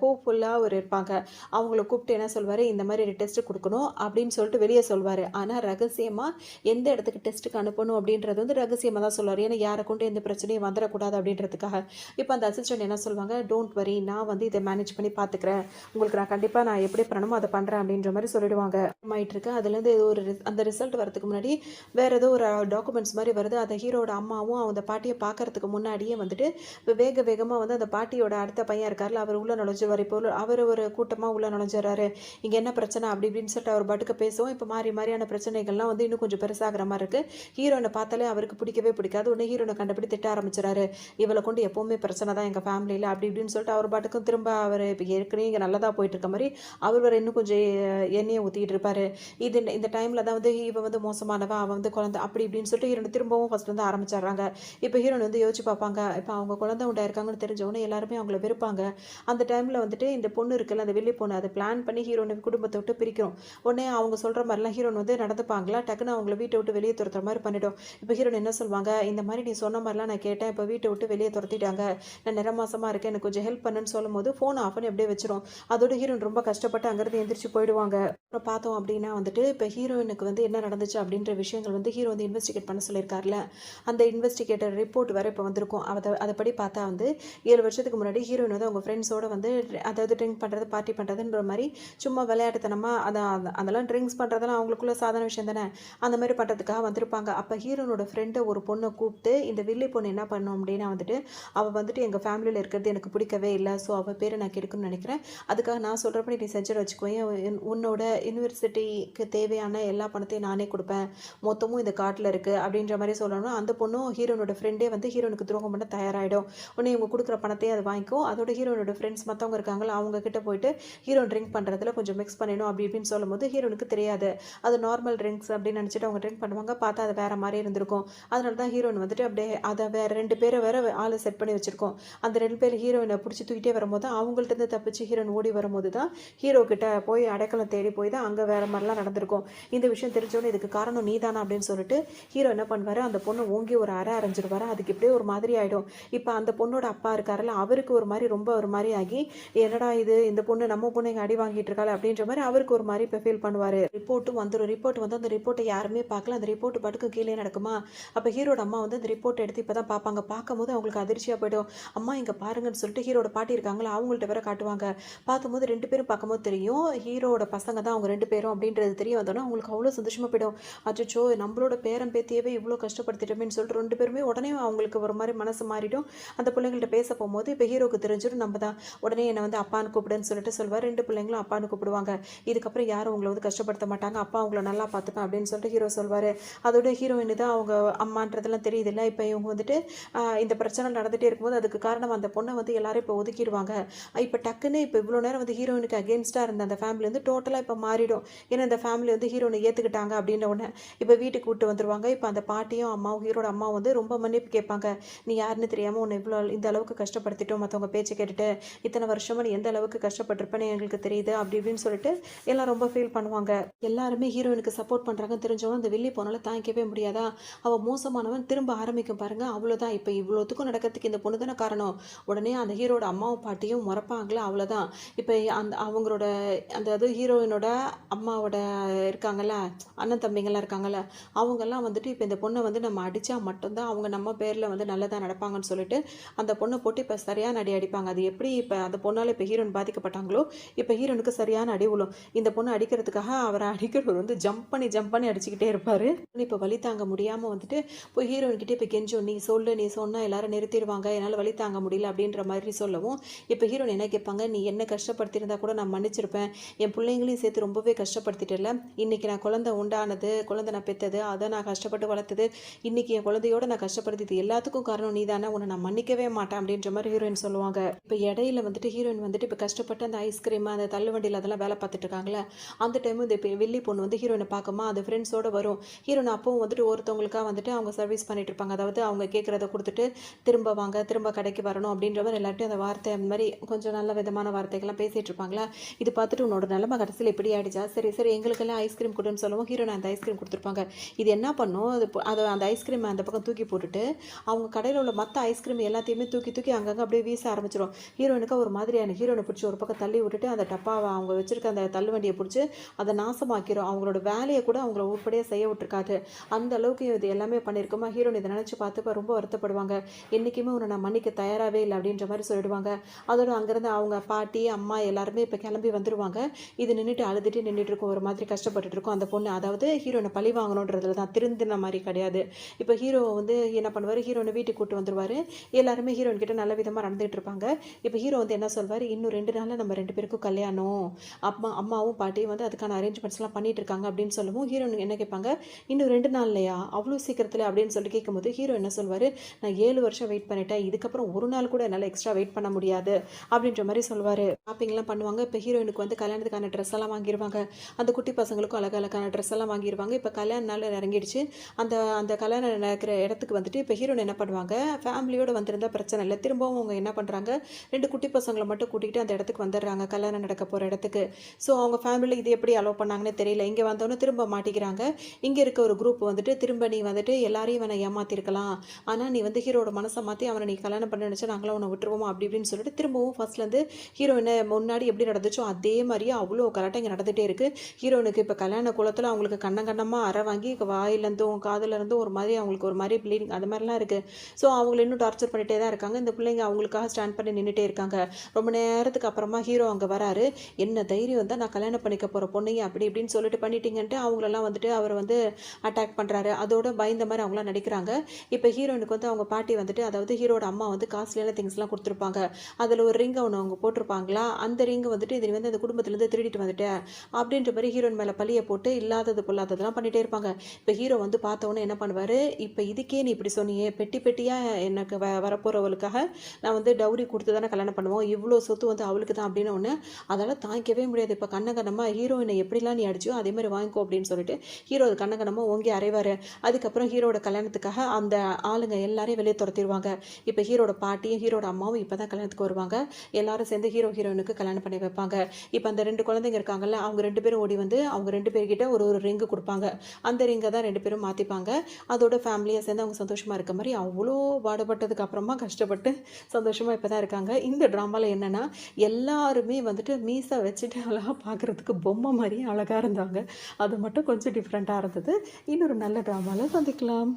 ஹோப்ஃபுல்லா ஒரு இருப்பாங்க. அவங்கள கூப்பிட்டு என்ன சொல்வாரு, "இந்த மாரி ஒரு டெஸ்ட் குடுக்கணும்" அப்படின்னு சொல்லிட்டு வெளிய சொல்வாரு. ஆனா ரகசியமா எந்த இடத்துக்கு டெஸ்ட்டுக்கு அனுப்பணும் அப்படின்றது வந்து ரகசியமா தான் சொல்லுவாரு. ஏன்னா யார கொண்டு எந்த பிரச்சனையும் வந்துரக்கூடாது அப்படின்றதுக்காக. இப்ப அந்த அசிஸ்டன்ட் என்ன சொல்வாங்க, "டோன்ட் வொரி நான் வந்து இத மேனேஜ் பண்ணி பார்த்துக்கிறேன். உங்களுக்கு நான் எப்படி பண்ணணுமோ அத பண்றேன்" அப்படின்ற மாரி சொல்லிடுவாங்க. ஆயிட்டிருக்கு. அதுலேருந்து ஏதோ ஒரு அந்த ரிசல்ட் வரதுக்கு முன்னாடி வேற ஏதோ ஒரு டாக்குமெண்ட்ஸ் மாரி வருது. அத ஹீரோட அம்மாவும் அந்த பாட்டிய பார்க்கறதுக்கு முன்னாடியே வந்துட்டு வேக வேகமா வந்து அந்த பாட்டியோட அடுத்த பையன் இருக்கார்ல, அவர் உள்ள நுழைஞ்சுருவாரு. இப்போ அவரு ஒரு கூட்டமா உள்ள நுழைஞ்சுறாரு. இங்க என்ன பிரச்சனை அப்படி இப்படின்னு சொல்லிட்டு அவர் பாட்டுக்கு பேசவும், இப்ப மாறியான பிரச்சனைகள்லாம் வந்து இன்னும் கொஞ்சம் பெருசாகுற மாரி இருக்கு. ஹீரோயின பார்த்தாலே அவருக்கு பிடிக்கவே பிடிக்காது. உடனே ஹீரோயின கண்டபடி திட்ட ஆரம்பிச்சுறாரு. "இவள கொண்டு எப்பவுமே பிரச்சனை தான் எங்க ஃபேமிலில" அப்படி இப்படின்னு சொல்லிட்டு அவர் பாட்டுக்கும் திரும்ப அவரு இப்ப ஏற்கனவே இங்க நல்லதா போயிட்டு இருக்க மாரி, அவர் வேற இன்னும் கொஞ்சம் எண்ணெய ஊத்திக்கிட்டு இருப்பாரு. இந்த டைம்ல தான் வந்து இவ வந்து மோசமானவ, அவ வந்து குழந்தை அப்படி இப்படின்னு சொல்லிட்டு ஹீரோயின் திரும்பவும் ஃபர்ஸ்ட்லேருந்து ஆரம்பிச்சர்றாங்க. இப்ப ஹீரோயின் வந்து யோசிச்சு பார்ப்பாங்க. இப்ப அவங்க குழந்தை உண்டாயிருக்காங்கன்னு தெரிஞ்ச உடனே எல்லாருமே அவங்கள வெறுப்பாங்க. அந்த டைம்ல வந்துட்டு இந்த பொண்ணு இருக்குல்ல, அந்த வில்லி பொண்ணு அத பிளான் பண்ணி ஹீரோயின் குடும்பத்த விட்டு பிரிக்கும். உடனே அவங்க சொல்ற மாரிலாம் ஹீரோயின் வந்து நடந்துப்பாங்களா, டக்குனு அவங்கள வீட்ட விட்டு வெளிய துரத்துற மாரி பண்ணிடும். இப்ப ஹீரோயின் என்ன சொல்வாங்க, "இந்த மாரி நீ சொன்ன மாரிலாம் நான் கேட்டேன். இப்ப வீட்ட விட்டு வெளிய துரத்திட்டாங்க. நான் நிறமாசமா இருக்கேன். எனக்கு கொஞ்சம் ஹெல்ப் பண்ணுன்னு" சொல்லும்போது ஃபோன் ஆஃப் பண்ணி அப்படியே வச்சிரும். அதோட ஹீரோயின் ரொம்ப கஷ்டப்பட்டு அங்கிருந்து எந்திரிச்சு போயிடுவாங்க. அப்புறம் பார்த்தோம் அப்படின்னா வந்துட்டு, இப்ப ஹீரோயினுக்கு வந்து என்ன நடந்துச்சு அப்படின்ற விஷயங்கள் வந்து ஹீரோ வந்து இன்வெஸ்டிகேட் பண்ண சொல்லியிருக்கார்ல. அந்த இன்வெஸ்டிகேட்டர் ரிப்போர்ட் வேற இப்ப வந்திருக்கும். அதப்படி பார்த்தா வந்து 7 வருஷத்துக்கு முன்னாடி ஹீரோயின் வந்து அவங்க ஃப்ரெண்ட்ஸோட வந்து அதாவது ட்ரிங்க் பண்றது, பார்ட்டி பண்றதுன்ற மாரி சும்மா விளையாட்டுத்தனமா அதெல்லாம் ட்ரிங்க்ஸ் பண்றதெல்லாம் அவங்களுக்குள்ள சாதாரண விஷயம் தானே. அந்த மாரி பண்றதுக்காக வந்திருப்பாங்க. அப்ப ஹீரோனோட ஃப்ரெண்ட ஒரு பொண்ண கூப்ட்டு, இந்த வில்லி பொண்ணு என்ன பண்ணும் அப்படின்னா வந்துட்டு அவள் வந்துட்டு எங்கள் ஃபேமிலியில் இருக்கிறது எனக்கு பிடிக்கவே இல்லை, ஸோ அவள் பேரை நான் கெடுக்கணும்னு நினைக்கிறேன், அதுக்காக நான் சொல்கிறப்ப நீ செஞ்சுட்டு வச்சுக்கோயேன், உன்னோட யூனிவர்சிட்டிக்கு தேவையான எல்லா பணத்தையும் நானே கொடுப்பேன், மொத்தமும் இந்த கார்டில் இருக்குது அப்படின்ற மாதிரி சொல்லணும். அந்த பொண்ணும் ஹீரோனோட ஃப்ரெண்டே வந்து ஹீரோனுக்கு துரோகம் பண்ண தயாராகிடும். உடனே இவங்க கொடுக்குற பணத்தையும் அதை வாங்கிக்கும். அதோட ஹீரோனோட ஃப்ரெண்ட்ஸ் மற்றவங்க இருக்காங்களா, அவங்க கிட்ட போயிட்டு ஹீரோன் ட்ரிங்க் பண்ணுறதுல கொஞ்சம் மிக்ஸ் பண்ணிடணும் அப்படி இப்படின்னு சொல்லும்போது ஹீரோனுக்கு தெரியாது, அது நார்மல் ட்ரிங்க்ஸ் அப்படின்னு நினச்சிட்டு அவங்க ட்ரிங்க் பண்ணுவாங்க. பார்த்தா அது வேறு மாதிரி இருந்திருக்கும். அதனால தான் ஹீரோன் வந்துட்டு அப்படியே அதை வேறு 2 பேரை வேறு ஆளை செட் பண்ணி வச்சுருக்கோம். அந்த 2 பேர் ஹீரோயினை பிடிச்சி தூக்கிட்டே வரும்போது அவங்கள்ட்ட தப்பிச்சு ஹீரோன் ஓடி வரும்போது தான் ஹீரோ கிட்ட போய் அடைக்கலம் தேடி போய் தான் அங்கே வேறு மாதிரிலாம் நடந்திருக்கும். இந்த விஷயம் தெரிஞ்சோன்னே இதுக்கு காரணம் நீ தானா அப்படின்னு சொல்லிட்டு ஹீரோ என்ன பண்ணுவார், அந்த பொண்ணை ஓங்கி ஒரு அரை அரைஞ்சிடுவார். அதுக்கு இப்படியே ஒரு மாதிரி ஆகிடும். இப்போ அந்த பொண்ணோட அப்பா இருக்காருல்ல, அவருக்கு ஒரு மாதிரி ரொம்ப ஒரு மாதிரி ஆகி, என்னடா இது, இந்த பொண்ணு நம்ம பொண்ணு இங்கே அடி வாங்கிட்டு இருக்காள் அப்படின்ற மாதிரி அவருக்கு ஒரு மாதிரி இப்போ ஃபீல் பண்ணுவார். ரிப்போர்ட்டும் வந்துடும். ரிப்போர்ட் வந்து அந்த ரிப்போர்ட்டை யாருமே பார்க்கல, அந்த ரிப்போர்ட் பாட்டுக்கு கீழே நடக்குமா. அப்போ ஹீரோட அம்மா வந்து அந்த ரிப்போர்ட் எடுத்து இப்போ தான் பார்ப்பாங்க. பார்க்கும்போது அவங்களுக்கு அதிர்ச்சியாக போய்டும். அம்மா இங்கே பாருங்கன்னு சொல்லிட்டு ஹீரோட பாட்டி இருக்காங்களா, அவங்கள்ட்ட வேற காட்டுவாங்க. பார்க்கும்போது 2 பேரும் பார்க்கும்போது தெரியும் ஹீரோட பசங்க தான் அவங்க 2 பேரும் அப்படின்றது தெரிய வந்தோன்னா அவங்களுக்கு அவ்வளோ சந்தோஷமாக போய்டும். அச்சோ நம்மளோட பேரன் பேத்தியவே இவ்வளோ கஷ்டப்படுத்திட்டோமேன்னு சொல்லிட்டு 2 பேருமே உடனே அவங்களுக்கு ஒரு மாதிரி மனசு மாறிடும். அந்த பிள்ளைங்கள்ட்ட பேச போகும்போது இப்போ ஹீரோக்கு தெரிஞ்சிடும் நம்ம தான். உடனே என்னை வந்து அப்பான்னு கூப்பிடுன்னு சொல்லிட்டு சொல்வார். 2 பிள்ளைங்களும் அப்பான்னு கூப்பிடுவாங்க. இதுக்கப்புறம் யாரும் உங்களை வந்து கஷ்டப்படுத்த மாட்டாங்க, அப்பா அவங்கள நல்லா பார்த்துப்பேன் அப்படின்னு சொல்லிட்டு ஹீரோ சொல்வார். அதோட ஹீரோயின் தான் அவங்க அம்மான்றதெல்லாம் தெரியுது இல்லை. இப்போ இவங்க வந்துட்டு இந்த பிரச்சனை நடந்துகிட்டே இருக்கும்போது அதுக்கு காரணம் அந்த பொண்ணை வந்து எல்லாரும் இப்போ ஒதுக்கிடுவாங்க. இப்போ டக்குன்னு இப்போ இவ்வளோ நேரம் வந்து ஹீரோயினுக்கு அகேன்ஸ்டாக இருந்த அந்த ஃபேமிலி வந்து டோட்டலாக இப்போ மாறிடும். ஏன்னா இந்த ஃபேமிலி வந்து ஹீரோனை ஏற்றுக்கிட்டாங்க அப்படின்ற உடனே இப்போ வீட்டுக்கு கூப்பிட்டு வந்துடுவாங்க. இப்போ அந்த பாட்டியும் அம்மாவும் ஹீரோட அம்மா வந்து ரொம்ப மன்னிப்பு கேட்பாங்க. நீ யாருன்னு தெரியாமல் உன்னை இவ்வளோ இந்த அளவுக்கு கஷ்டப்படுத்திட்டோம், மற்றவங்க பேச்சு கேட்டுட்டு இத்தனை வருஷமாக நீ எந்த அளவுக்கு கஷ்டப்பட்டிருப்பேன்னு எங்களுக்கு தெரியுது அப்படி இப்படின்னு சொல்லிட்டு எல்லாம் ரொம்ப ஃபீல் பண்ணுவாங்க. எல்லாருமே ஹீரோயினுக்கு சப்போர்ட் பண்ணுறாங்கன்னு தெரிஞ்சவங்க அந்த வில்லி போனால தாங்கிக்கவே முடியாதா, அவள் மோசமானவன் திரும்ப ஆரம்பிக்கும் பாருங்க. அவ்வளோதான், இப்போ இவ்வளோத்துக்கும் நடக்கிறதுக்கு இந்த பொண்ணு தானே காரணம். உடனே அந்த ஹீரோட அம்மாவும் பாட்டியும் முறப்பாங்களே, அவ்வளோதான். இப்போ அந்த அவங்களோட அந்த அது ஹீரோயினோட அம்மாவோட இருக்காங்கல்ல, அண்ணன் தம்பிங்கெல்லாம் இருக்காங்கல்ல, அவங்கெல்லாம் வந்துட்டு இப்போ இந்த பொண்ணை வந்து நம்ம அடித்தா மட்டும்தான் அவங்க நம்ம பேரில் வந்து நல்லதாக நடப்பாங்கன்னு சொல்லிட்டு அந்த பொண்ணை போட்டு இப்போ சரியான அடி அடிப்பாங்க. அது எப்படி இப்போ அந்த பொண்ணால் இப்போ ஹீரோயின் பாதிக்கப்பட்டாங்களோ இப்போ ஹீரோனுக்கு சரியான அடி விழும். இந்த பொண்ணை அடிக்கிறதுக்காக அவரை அடிக்கிறவர் வந்து ஜம்ப் பண்ணி அடிச்சுக்கிட்டே இருப்பார். இப்போ வலி தாங்க முடியாமல் வந்துட்டு போய் ஹீரோயின்கிட்டே இப்போ கெஞ்சோம், நீ சொல்லு, நீ சொன்னால் எல்லாரும் நிறுத்திடுவாங்க, என்னால் வலி தாங்க முடியல அப்படின்ற மாதிரி சொல்லவும் இப்போ ஹீரோயின் என்ன கேட்பாங்க, நீ என்ன கஷ்டப்படுத்தியிருந்தா கூட நான் மன்னிச்சிருப்பேன், என் பிள்ளைங்களையும் சேர்த்து ரொம்பவே கஷ்டப்படுத்திட்டல, இன்றைக்கி நான் குழந்தை உண்டானது, குழந்தை நான் பெற்றது, அதை நான் கஷ்டப்பட்டு வளர்த்தது, இன்றைக்கி என் குழந்தையோட நான் கஷ்டப்படுத்திது எல்லாத்துக்கும் காரணம் நீ தானே, உன்னை நான் மன்னிக்கவே மாட்டேன் அப்படின்ற மாதிரி ஹீரோயின் சொல்லுவாங்க. இப்போ இடையில வந்துட்டு ஹீரோயின் வந்துட்டு இப்போ கஷ்டப்பட்டு அந்த ஐஸ்கிரீம் அந்த தள்ளுவண்டியில் அதெல்லாம் வேலை பார்த்துட்டு இருக்காங்களே, அந்த டைம் இந்த இப்போ வெள்ளி பொண்ணு வந்து ஹீரோயினை பார்க்குமா அந்த ஃப்ரெண்ட்ஸோடு வரும். ஹீரோயின் அப்பவும் வந்துட்டு ஒருத்தவங்களுக்காக வந்துட்டு அவங்க சர்வீஸ் பண்ணிட்டு இருப்பாங்க. அதாவது அவங்க கேட்குறத கொடுத்துட்டு திரும்ப வாங்க, திரும்ப கடைக்கு வரணும் அப்படின்ற மாதிரி எல்லாத்தையும் அந்த வார்த்தை அந்த மாதிரி கொஞ்சம் நல்ல விதமான வார்த்தைகள்லாம் பேசிகிட்டு இருப்பாங்களா. இது பார்த்துட்டு உன்னோட நிலமை கடைசியில் எப்படி ஆகிடுச்சா, சரி சரி எங்களுக்கெல்லாம் ஐஸ்கிரீம் கொடுன்னு சொல்லுவோம். ஹீரோயின் அந்த ஐஸ்கிரீம் கொடுத்துருப்பாங்க. இது என்ன பண்ணும், அது அந்த ஐஸ்கிரீம் அந்த பக்கம் தூக்கி போட்டுட்டு அவங்க கடையில் உள்ள மற்ற ஐஸ்கிரீம் எல்லாத்தையுமே தூக்கி தூக்கி அங்கங்கே அப்படியே வீச ஆரம்பிச்சிடும். ஹீரோனுக்கு ஒரு மாதிரியான ஹீரோனை பிடிச்சி ஒரு பக்கம் தள்ளி விட்டுட்டு அந்த டப்பாவை அவங்க வச்சுருக்க அந்த தள்ளுவண்டியை பிடிச்சி அதை நாசமாக்கிடும். அவங்களோட வேலையை கூட அவங்கள உருப்படியாக செய்ய விட்டுருக்காது. அந்த அளவுக்கு இது எல்லாமே பண்ணியிருக்கோமா. ஹீரோன் இதை நினச்சி பார்த்து ரொம்ப வருத்தப்படுவாங்க. என்றைக்குமே உன்னை நான் மன்னிக்க தயாராகவே இல்லை அப்படின்ற மாதிரி சொல்லிடுவாங்க. அதோட அங்கேருந்து அவங்க பாட்டி அம்மா எல்லாருமே இப்போ கிளம்பி வந்துடுவாங்க. இது நின்றுட்டு அழுதுட்டு நின்றுட்டு இருக்கும், ஒரு மாதிரி கஷ்டப்பட்டுட்டு இருக்கும் அந்த பொண்ணு. அதாவது ஹீரோனை பழி வாங்கணுன்றதுல தான், திருந்தின மாதிரி கிடையாது. இப்போ ஹீரோ வந்து என்ன பண்ணுவார், ஹீரோனை வீட்டுக்கு கூட்டு வந்துடுவார். எல்லாருமே ஹீரோயின் கிட்ட நல்ல விதமாக நடந்துகிட்டு இருப்பாங்க. இப்போ ஹீரோ வந்து என்ன சொல்வார், இன்னும் 2 நாளில் நம்ம 2 பேருக்கும் கல்யாணம், அம்மாவும் பாட்டியும் வந்து அதுக்கான அரேஞ்ச்மெண்ட்ஸ்லாம் பண்ணிட்டு இருக்காங்க அப்படின்னு சொல்லவும் ஹீரோயின் என்ன கேட்பாங்க, இன்னும் 2 நாள்லையா, அவ்வளோ சீக்கிரத்தில் அப்படின்னு சொல்லி கேட்கும்போது ஹீரோ என்ன சொல்வார், நான் 7 வருஷம் வெயிட் பண்ணிட்டேன், இதுக்கப்புறம் ஒரு நாள் கூட என்னால் எக்ஸ்ட்ரா வெயிட் பண்ண முடியாது அப்படின்ற மாதிரி சொல்வார். ஷாப்பிங்லாம் பண்ணுவாங்க. இப்போ ஹீரோயினுக்கு வந்து கல்யாணத்துக்கான ட்ரெஸ் எல்லாம் வாங்கிடுவாங்க. அந்த குட்டி பசங்களுக்கும் அழகான ட்ரெஸ் எல்லாம் வாங்கிடுவாங்க. இப்போ கல்யாண நாள் இறங்கிடுச்சு. அந்த கல்யாணம் நடக்கிற இடத்துக்கு வந்துட்டு இப்போ ஹீரோயின் என்ன பண்ணுவாங்க, ஃபேமிலியோடு வந்திருந்தால் பிரச்சனை இல்லை, திரும்பவும் அவங்க என்ன பண்ணுறாங்க, 2 குட்டி பசங்களை மட்டும் கூட்டிகிட்டு அந்த இடத்துக்கு வந்துடுறாங்க, கல்யாணம் நடக்க போகிற இடத்துக்கு. ஸோ அவங்க ஃபேமிலியில் இது எப்படி அலோவ் பண்ணாங்கன்னு தெரியல. இங்கே வந்தோன்னே திரும்ப மாட்டிக்கிறாங்க. இங்கே இருக்க ஒரு குரூப் வந்துட்டு திரும்ப நீ வந்துட்டு எல்லாரையும் அவனை ஏமாற்றிருக்கலாம், ஆனால் நீ வந்து ஹீரோட மனசை மாற்றி அவனை நீ கல்யாணம் பண்ண நினச்சா நாங்களும் அவனை விட்டுருவோம் அப்படி இப்படின்னு சொல்லிட்டு திரும்பவும் ஃபர்ஸ்ட்லேருந்து ஹீரோயினை முன்னாடி எப்படி நடந்துச்சோ அதே மாதிரியே அவ்வளோ கரெக்டாக இங்கே நடந்துகிட்டே இருக்குது. ஹீரோனுக்கு இப்போ கல்யாண குளத்தில் அவங்களுக்கு கண்ணமாக அரை வாங்கி வாயிலேருந்தும் காதுலேருந்தும் ஒரு மாதிரி அவங்களுக்கு ஒரு மாதிரி ப்ளீடிங் அது மாதிரிலாம் இருக்குது. ஸோ அவங்கள இன்னும் டார்ச்சர் பண்ணிகிட்டே தான் இருக்காங்க. இந்த பிள்ளைங்க அவங்களுக்காக ஸ்டாண்ட் பண்ணி நின்றுட்டே இருக்காங்க. ரொம்ப நேரத்துக்கு அப்புறமா ஹீரோ அங்கே வராரு. என்ன தைரியம் வந்தால் நான் கல்யாணம் பண்ணிக்க போகிற பொண்ணைங்க அப்படி இப்படின்னு சொல்லிட்டு பண்ணிட்டீங்கன்ட்டு அவங்களெல்லாம் வந்துட்டு அவர் வந்து அட்டாக் பண்ணுறாரு. அதோட பயந்த மாதிரி அவங்களாம் நடிக்கிறாங்க. இப்போ ஹீரோனுக்கு வந்து அவங்க பாட்டி வந்து வந்துட்டு அதாவது ஹீரோட அம்மா வந்து காஸ்ட்லியான திங்ஸ்லாம் கொடுத்துருப்பாங்க. அதில் ஒரு ரிங் ஒன்று அவங்க போட்டிருப்பாங்களா, அந்த ரிங் வந்துட்டு இது வந்து அந்த குடும்பத்துலேருந்து திருடிட்டு வந்துட்டேன் அப்படின்ற மாதிரி ஹீரோயின் மேலே பழிய போட்டு இல்லாதது பொல்லாததெல்லாம் பண்ணிகிட்டே இருப்பாங்க. இப்போ ஹீரோ வந்து பார்த்தவொன்னே என்ன பண்ணுவார், இப்போ இதுக்கே நீ இப்படி சொன்னியே, பெட்டி பெட்டியாக எனக்கு வரப்போகிறவளுக்காக நான் வந்து டவுரி கொடுத்து தானே கல்யாணம் பண்ணுவோம், இவ்வளோ சொத்து வந்து அவளுக்கு தான் அப்படின்னு ஒன்று அதெல்லாம் தாங்கிக்கவே முடியாது. இப்போ கண்ணகனமாக ஹீரோயினை எப்படிலாம் நீ அடிச்சியோ அதே மாதிரி வாங்கிக்கோ அப்படின்னு சொல்லிட்டு ஹீரோ அது கண்ணகனமாக ஓங்கி அறைவார். அதுக்கப்புறம் ஹீரோட கல்யாணத்துக்காக அந்த ஆளுங்க எல்லாரையும் வெளியே துரத்திடுவாங்க. இப்போ ஹீரோட பாட்டியும் ஹீரோட அம்மாவும் இப்போ தான் கல்யாணத்துக்கு வருவாங்க. எல்லாரும் சேர்ந்து ஹீரோயினுக்கு கல்யாணம் பண்ணி வைப்பாங்க. இப்போ அந்த 2 குழந்தைங்க இருக்காங்கல்ல, அவங்க 2 பேரும் ஓடி வந்து அவங்க 2 பேர்கிட்ட ஒரு ஒரு ரிங்கு கொடுப்பாங்க. அந்த ரிங்கை தான் 2 பேரும் மாற்றிப்பாங்க. அதோட ஃபேமிலியாக சேர்ந்து அவங்க சந்தோஷமாக இருக்க மாதிரி அவ்வளோ பாடுபட்டதுக்கு அப்புறமா கஷ்டப்பட்டு சந்தோஷமாக இப்போ தான் இருக்காங்க. இந்த ட்ராமாவில் என்னென்னா எல்லாருமே வந்துட்டு மீசை வச்சுட்டு அழகாக பார்க்குறதுக்கு பொம்மை மாதிரியே அழகாக இருந்தாங்க. அது மட்டும் கொஞ்சம் டிஃப்ரெண்ட்டாக இருந்தது. இன்னொரு நல்ல ட்ராமாவில் சந்திக்கலாம்.